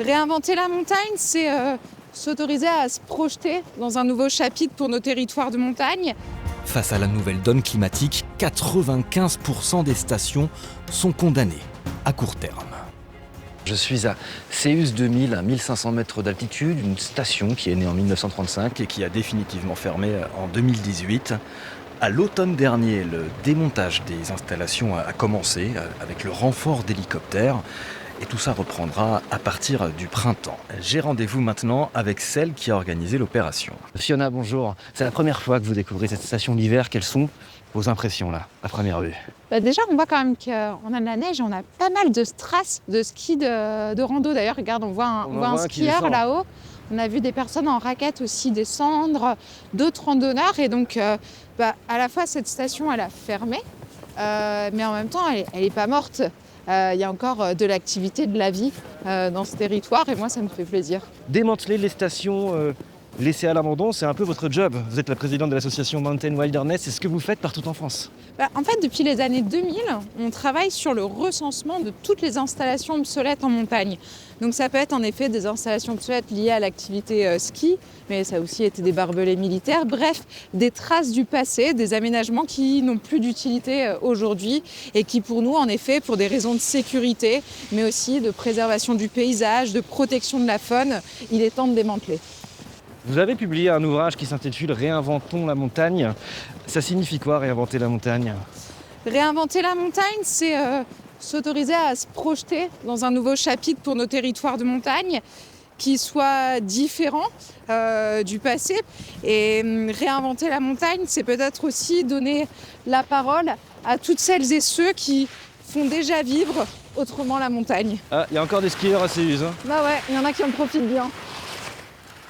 Réinventer la montagne, c'est s'autoriser à se projeter dans un nouveau chapitre pour nos territoires de montagne. Face à la nouvelle donne climatique, 95% des stations sont condamnées à court terme. Je suis à Céus 2000, à 1500 mètres d'altitude, une station qui est née en 1935 et qui a définitivement fermé en 2018. À l'automne dernier, le démontage des installations a commencé avec le renfort d'hélicoptères. Et tout ça reprendra à partir du printemps. J'ai rendez-vous maintenant avec celle qui a organisé l'opération. Fiona, bonjour. C'est la première fois que vous découvrez cette station l'hiver. Quelles sont vos impressions là, à première vue? Déjà, on voit quand même qu'on a de la neige, on a pas mal de traces de ski de rando. D'ailleurs, regarde, on voit un skieur là-haut. On a vu des personnes en raquette aussi descendre, d'autres randonneurs. Et donc, à la fois, cette station, elle a fermé, mais en même temps, elle n'est pas morte. Il y a encore de l'activité, de la vie dans ce territoire et moi ça me fait plaisir. Démanteler les stations laissées à l'abandon, c'est un peu votre job. Vous êtes la présidente de l'association Mountain Wilderness, c'est ce que vous faites partout en France. En fait, depuis les années 2000, on travaille sur le recensement de toutes les installations obsolètes en montagne. Donc ça peut être en effet des installations obsolètes liées à l'activité ski, mais ça a aussi été des barbelés militaires. Bref, des traces du passé, des aménagements qui n'ont plus d'utilité aujourd'hui et qui pour nous, en effet, pour des raisons de sécurité, mais aussi de préservation du paysage, de protection de la faune, il est temps de démanteler. Vous avez publié un ouvrage qui s'intitule « Réinventons la montagne ». Ça signifie quoi, réinventer la montagne? Réinventer la montagne, c'est s'autoriser à se projeter dans un nouveau chapitre pour nos territoires de montagne qui soit différent du passé. Et réinventer la montagne, c'est peut-être aussi donner la parole à toutes celles et ceux qui font déjà vivre autrement la montagne. Ah, il y a encore des skieurs à Céus, hein. Bah ouais, il y en a qui en profitent bien.